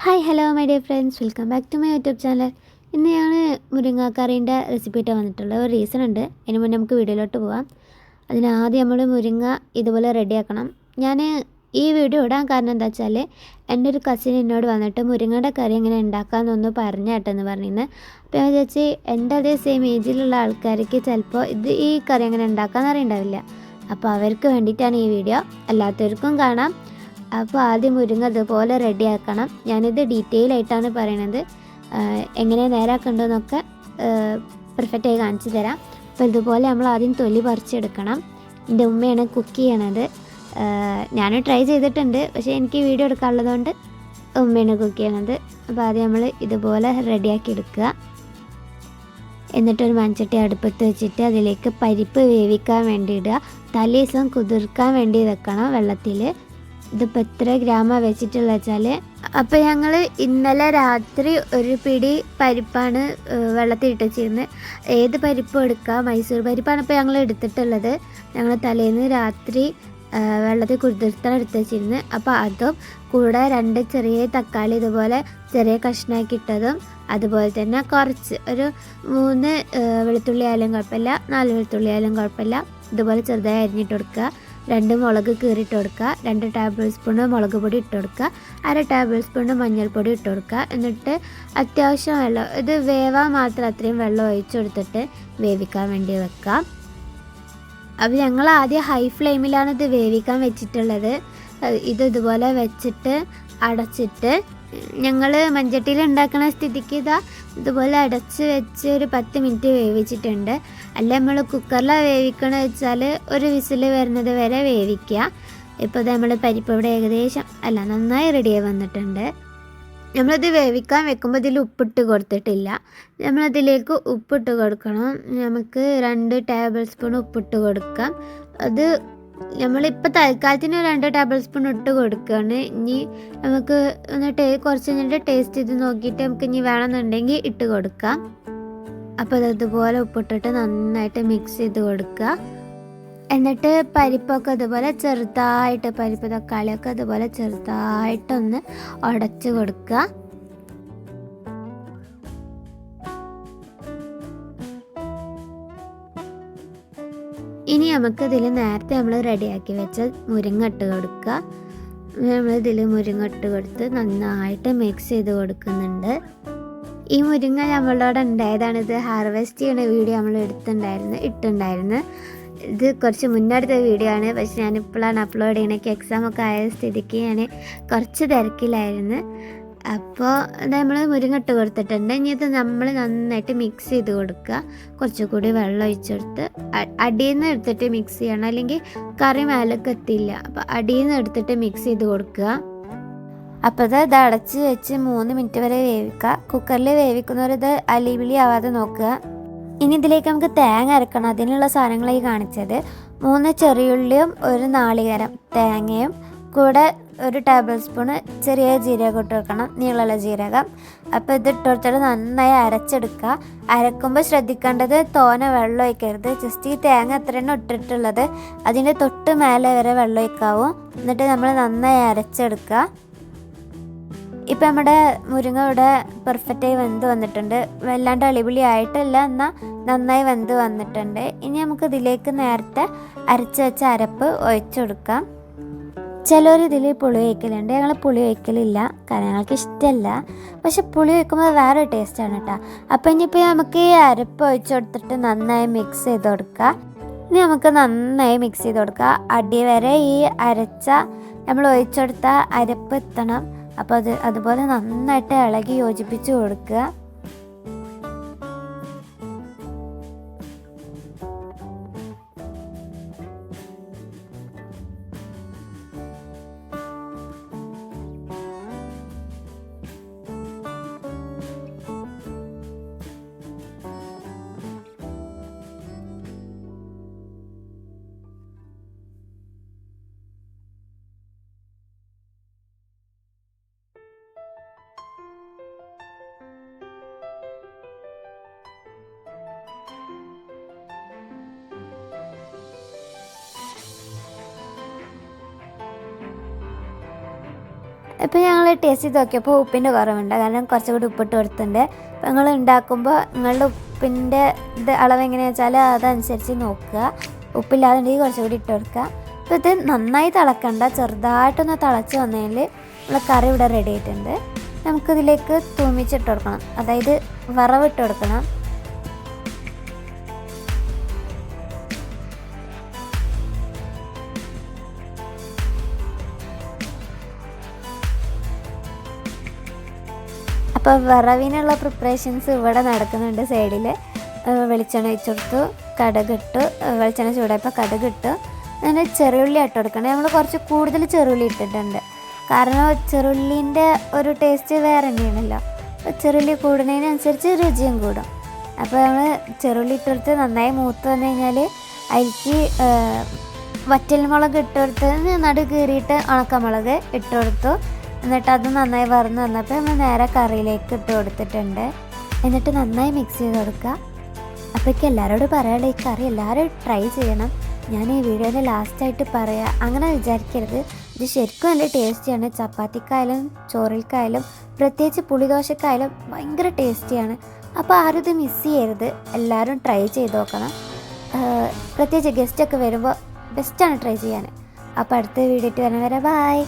Hi hello my dear friends, welcome back to my YouTube channel. ഇന്ന് ഞാൻ മുരിങ്ങാക്കറീൻ്റെ recipe ആയിട്ട് വന്നിട്ടുള്ളത്. ഒരു റീസൺ ഉണ്ട്. അതിന് മുന്നേ നമുക്ക് വീഡിയോയിലോട്ട് പോകാം. അതിനാദ്യം നമ്മൾ മുരിങ്ങ ഇതുപോലെ റെഡിയാക്കണം. ഞാൻ ഈ വീഡിയോ ഇടാൻ കാരണം എന്താ വെച്ചാൽ എൻ്റെ ഒരു കസിൻ എന്നോട് വന്നിട്ട് മുരിങ്ങയുടെ കറി എങ്ങനെ ഉണ്ടാക്കാമെന്നൊന്ന് പറഞ്ഞാട്ടെന്ന് പറഞ്ഞിരുന്നു. അപ്പോൾ ഞാൻ വിചാരിച്ച് എൻ്റെ അതേ സെയിം ഏജിലുള്ള ആൾക്കാർക്ക് ചിലപ്പോൾ ഈ കറി എങ്ങനെ ഉണ്ടാക്കാമെന്ന് അറിയണ്ടാവില്ല. അപ്പോൾ അവർക്ക് വേണ്ടിയിട്ടാണ് ഈ വീഡിയോ. അല്ലാത്തവർക്കും കാണാം. അപ്പോൾ ആദ്യം മുരിങ്ങ ഇതുപോലെ റെഡിയാക്കണം. ഞാനിത് ഡീറ്റെയിൽ ആയിട്ടാണ് പറയണത്. എങ്ങനെ നേരാക്കണ്ടെന്നൊക്കെ പെർഫെക്റ്റായി കാണിച്ചു തരാം. അപ്പോൾ ഇതുപോലെ നമ്മൾ ആദ്യം തൊലി പറിച്ചെടുക്കണം. എൻ്റെ ഉമ്മയാണ് കുക്ക് ചെയ്യണത്. ഞാൻ ട്രൈ ചെയ്തിട്ടുണ്ട്, പക്ഷേ എനിക്ക് വീഡിയോ എടുക്കാനുള്ളതുകൊണ്ട് ഉമ്മയാണ് കുക്ക് ചെയ്യണത്. അപ്പോൾ ആദ്യം നമ്മൾ ഇതുപോലെ റെഡിയാക്കി എടുക്കുക. എന്നിട്ടൊരു മൺചട്ടി അടുപ്പത്ത് വെച്ചിട്ട് അതിലേക്ക് പരിപ്പ് വേവിക്കാൻ വേണ്ടി ഇടുക. തലേദിവസം കുതിർക്കാൻ വേണ്ടി വെക്കണം വെള്ളത്തിൽ. ഇതിപ്പോൾ എത്ര ഗ്രാമാണ് വെച്ചിട്ടുള്ളത് വെച്ചാൽ, അപ്പോൾ ഞങ്ങൾ ഇന്നലെ രാത്രി ഒരു പിടി പരിപ്പാണ് വെള്ളത്തിൽ ഇട്ട് വെച്ചിരുന്നത്. ഏത് പരിപ്പും എടുക്കുക. മൈസൂർ പരിപ്പാണ് ഇപ്പോൾ ഞങ്ങൾ എടുത്തിട്ടുള്ളത്. ഞങ്ങൾ തലേന്ന് രാത്രി വെള്ളത്തിൽ കുതിർത്താൻ എടുത്ത് വെച്ചിരുന്നത്. അപ്പോൾ അതും കൂടെ 2 ചെറിയ തക്കാളി ഇതുപോലെ ചെറിയ കഷ്ണാക്കി ഇട്ടതും, അതുപോലെ തന്നെ കുറച്ച് ഒരു 3 വെളുത്തുള്ളി ആയാലും കുഴപ്പമില്ല, 4 വെളുത്തുള്ളി ആയാലും കുഴപ്പമില്ല, ഇതുപോലെ ചെറുതായി അരിഞ്ഞിട്ട് കൊടുക്കുക. 2 മുളക് കീറിയിട്ട് കൊടുക്കുക. 2 ടേബിൾ സ്പൂൺ മുളക് പൊടി ഇട്ട് കൊടുക്കുക. 1/2 ടേബിൾ സ്പൂൺ മഞ്ഞൾപ്പൊടി ഇട്ട് കൊടുക്കുക. എന്നിട്ട് അത്യാവശ്യം വെള്ളം, ഇത് വേവാൻ മാത്രം അത്രയും വെള്ളം ഒഴിച്ചു കൊടുത്തിട്ട് വേവിക്കാൻ വേണ്ടി വെക്കാം. അപ്പോൾ ഞങ്ങൾ ആദ്യം ഹൈ ഫ്ലെയിമിലാണ് ഇത് വേവിക്കാൻ വെച്ചിട്ടുള്ളത്. ഇതുപോലെ വെച്ചിട്ട് അടച്ചിട്ട്, ഞങ്ങൾ മൺചട്ടിയിൽ ഉണ്ടാക്കുന്ന സ്ഥിതിക്ക് ഇതുപോലെ അടച്ച് വെച്ച് ഒരു 10 മിനിറ്റ് വേവിച്ചിട്ടുണ്ട്. അല്ല നമ്മൾ കുക്കറിലാണ് വേവിക്കണമെന്ന് വെച്ചാൽ ഒരു വിസിൽ വരുന്നത് വരെ വേവിക്കുക. ഇപ്പോൾ നമ്മൾ പരിപ്പ് ഇവിടെ ഏകദേശം നന്നായി റെഡിയായി വന്നിട്ടുണ്ട്. നമ്മളിത് വേവിക്കാൻ വെക്കുമ്പോൾ ഇതിൽ ഉപ്പിട്ട് കൊടുത്തിട്ടില്ല. നമ്മളതിലേക്ക് ഉപ്പിട്ട് കൊടുക്കണം. നമുക്ക് 2 ടേബിൾ സ്പൂൺ ഉപ്പിട്ട് കൊടുക്കാം. അത് നമ്മളിപ്പോൾ തൽക്കാലത്തിന് 2 ടേബിൾ സ്പൂൺ ഇട്ട് കൊടുക്കുകയാണ്. ഇനി നമുക്ക് കുറച്ച് കഴിഞ്ഞിട്ട് ടേസ്റ്റ് ചെയ്ത് നോക്കിയിട്ട് നമുക്ക് ഇനി വേണമെന്നുണ്ടെങ്കിൽ ഇട്ട് കൊടുക്കാം. അപ്പോൾ അതുപോലെ ഉപ്പിട്ടിട്ട് നന്നായിട്ട് മിക്സ് ചെയ്ത് കൊടുക്കുക. എന്നിട്ട് പരിപ്പൊക്കെ ഇതുപോലെ ചെറുതായിട്ട്, പരിപ്പ് തക്കാളിയൊക്കെ ഇതുപോലെ ചെറുതായിട്ടൊന്ന് ഉടച്ച് കൊടുക്കുക. ഇനി നമുക്കിതിൽ നേരത്തെ നമ്മൾ റെഡിയാക്കി വെച്ച മുരിങ്ങ ഇട്ട് കൊടുക്കുക. നമ്മളിതിൽ മുരിങ്ങ ഇട്ട് കൊടുത്ത് നന്നായിട്ട് മിക്സ് ചെയ്ത് കൊടുക്കുന്നുണ്ട്. ഈ മുരിങ്ങ നമ്മളോട് ഉണ്ടായതാണ്. ഇത് ഹാർവെസ്റ്റ് ചെയ്യുന്ന വീഡിയോ നമ്മൾ ഇട്ടുണ്ടായിരുന്നു. ഇത് കുറച്ച് മുന്നെടുത്ത വീഡിയോ ആണ്. പക്ഷെ ഞാനിപ്പോഴാണ് അപ്ലോഡ് ചെയ്യണത്. എക്സാമൊക്കെ ആയ സ്ഥിതിക്ക് ഞാൻ കുറച്ച് തിരക്കിലായിരുന്നു. അപ്പോൾ നമ്മൾ മുരിങ്ങ ഇട്ട് കൊടുത്തിട്ടുണ്ട്. ഇനി ഇത് നമ്മൾ നന്നായിട്ട് മിക്സ് ചെയ്ത് കൊടുക്കുക. കുറച്ചുകൂടി വെള്ളം ഒഴിച്ചെടുത്ത് അടിയിൽ നിന്ന് എടുത്തിട്ട് മിക്സ് ചെയ്യണം, അല്ലെങ്കിൽ കറി മേലേക്ക് എത്തില്ല. അപ്പോൾ അടിയിൽ നിന്ന് എടുത്തിട്ട് മിക്സ് ചെയ്ത് കൊടുക്കുക. അപ്പോൾ ഇത് അടച്ച് വെച്ച് 3 മിനിറ്റ് വരെ വേവിക്കുക. കുക്കറിൽ വേവിക്കുന്നവരിത് അലിവിളി ആവാതെ നോക്കുക. ഇനി ഇതിലേക്ക് നമുക്ക് തേങ്ങ അരക്കണം. അതിനുള്ള സാധനങ്ങളായി കാണിച്ചത് 3 ചെറിയുള്ളിയും 1 നാളികേരം, തേങ്ങയും കൂടെ 1 ടേബിൾ സ്പൂണ് ചെറിയ ജീരകം ഇട്ട് വെക്കണം, നീളമുള്ള ജീരകം. അപ്പോൾ ഇത് ഇട്ട് കൊടുത്തിട്ട് നന്നായി അരച്ചെടുക്കുക. അരക്കുമ്പോൾ ശ്രദ്ധിക്കേണ്ടത് തോന വെള്ളം ഒഴിക്കരുത്. ജസ്റ്റ് ഈ തേങ്ങ എത്രയാണ് ഇട്ടിട്ടുള്ളത് അതിൻ്റെ തൊട്ട് മേലെ വരെ വെള്ളം ഒഴിക്കാവും. എന്നിട്ട് നമ്മൾ നന്നായി അരച്ചെടുക്കുക. ഇപ്പം നമ്മുടെ മുരിങ്ങ ഇവിടെ പെർഫെക്റ്റായി വെന്ത് വന്നിട്ടുണ്ട്. വല്ലാണ്ട് അളിപൊളി ആയിട്ടില്ല, എന്നാൽ നന്നായി വെന്ത് വന്നിട്ടുണ്ട്. ഇനി നമുക്ക് ഇതിലേക്ക് നേരത്തെ അരച്ച് വെച്ച അരപ്പ് ഒഴിച്ചെടുക്കാം. ചിലർ ഇതിൽ പുളി ഒഴിക്കലുണ്ട്. ഞങ്ങൾ പുളി ഒഴിക്കലില്ല, കാരണം ഞങ്ങൾക്ക് ഇഷ്ടമല്ല. പക്ഷെ പുളി ഒഴിക്കുമ്പോൾ വേറെ ടേസ്റ്റാണ് കേട്ടോ. അപ്പോൾ ഇനിയിപ്പോൾ നമുക്ക് ഈ അരപ്പ് ഒഴിച്ചു കൊടുത്തിട്ട് നന്നായി മിക്സ് ചെയ്ത് കൊടുക്കുക. ഇനി നമുക്ക് നന്നായി മിക്സ് ചെയ്ത് കൊടുക്കുക. അടി വരെ ഈ നമ്മൾ ഒഴിച്ചെടുത്ത അരപ്പ് എത്തണം. അപ്പോൾ അതുപോലെ നന്നായിട്ട് ഇളകി യോജിപ്പിച്ച് കൊടുക്കുക. അപ്പോൾ ഞങ്ങൾ ടേസ്റ്റ് ചെയ്ത് നോക്കിയപ്പോൾ ഉപ്പിൻ്റെ കുറവുണ്ട്, കാരണം കുറച്ചുകൂടി ഉപ്പിട്ട് കൊടുത്തിട്ടുണ്ട്. അപ്പോൾ നിങ്ങൾ ഉണ്ടാക്കുമ്പോൾ നിങ്ങളുടെ ഉപ്പിൻ്റെ അളവ് എങ്ങനെയാണെന്ന് വെച്ചാൽ അതനുസരിച്ച് നോക്കുക. ഉപ്പില്ലാതുണ്ടെങ്കിൽ കുറച്ചുകൂടി ഇട്ട് കൊടുക്കുക. അപ്പോൾ ഇത് നന്നായി തിളക്കണ്ട, ചെറുതായിട്ടൊന്ന് തിളച്ച് വന്നതിൽ നമ്മൾ കറി ഇവിടെ റെഡി ആയിട്ടുണ്ട്. നമുക്കിതിലേക്ക് തൂമിച്ചിട്ട് കൊടുക്കണം, അതായത് വറവിട്ട് കൊടുക്കണം. അപ്പോൾ വറവിനുള്ള പ്രിപ്പറേഷൻസ് ഇവിടെ നടക്കുന്നുണ്ട്. സൈഡിൽ വെളിച്ചെണ്ണ ഒഴിച്ച് കൊടുത്തു, കടുകിട്ടു, വെളിച്ചെണ്ണ ചൂടായപ്പോൾ കടുകിട്ടു. അങ്ങനെ ചെറുള്ളി ഇട്ട് കൊടുക്കണം. നമ്മൾ കുറച്ച് കൂടുതൽ ചെറുള്ളി ഇട്ടിട്ടുണ്ട്, കാരണം ചെറുള്ളീൻ്റെ ഒരു ടേസ്റ്റ് വേറെ തന്നെയാണല്ലോ. അപ്പോൾ ചെറുള്ളി കൂടുന്നതിനനുസരിച്ച് രുചിയും കൂടും. അപ്പോൾ നമ്മൾ ചെറുള്ളി ഇട്ടെടുത്ത് നന്നായി മൂത്ത് വന്നു കഴിഞ്ഞാൽ അതിലേക്ക് വറ്റൽമുളക് ഇട്ട് കൊടുത്ത് നടു കീറിയിട്ട് ഉണക്കമുളക് ഇട്ട് കൊടുത്തു. എന്നിട്ട് അത് നന്നായി വറന്ന് വന്നപ്പോൾ നമ്മൾ നേരെ കറിയിലേക്ക് ഇട്ട് കൊടുത്തിട്ടുണ്ട്. എന്നിട്ട് നന്നായി മിക്സ് ചെയ്ത് കൊടുക്കുക. അപ്പോഴേക്ക് എല്ലാവരോടും പറയാനുള്ള ഈ കറി എല്ലാവരും ട്രൈ ചെയ്യണം. ഞാൻ ഈ വീഡിയോയിൽ ലാസ്റ്റായിട്ട് പറയാം, അങ്ങനെ വിചാരിക്കരുത്. ഇത് ശരിക്കും നല്ല ടേസ്റ്റിയാണ്. ചപ്പാത്തിക്കായാലും ചോറിൽക്കായാലും പ്രത്യേകിച്ച് പുളിദോശക്കായാലും ഭയങ്കര ടേസ്റ്റിയാണ്. അപ്പോൾ ആരും ഇത് മിസ് ചെയ്യരുത്, എല്ലാവരും ട്രൈ ചെയ്ത് നോക്കണം. പ്രത്യേകിച്ച് ഗസ്റ്റൊക്കെ വരുമ്പോൾ ബെസ്റ്റാണ് ട്രൈ ചെയ്യാൻ. അപ്പോൾ അടുത്ത വീഡിയോ വരെ ബൈ.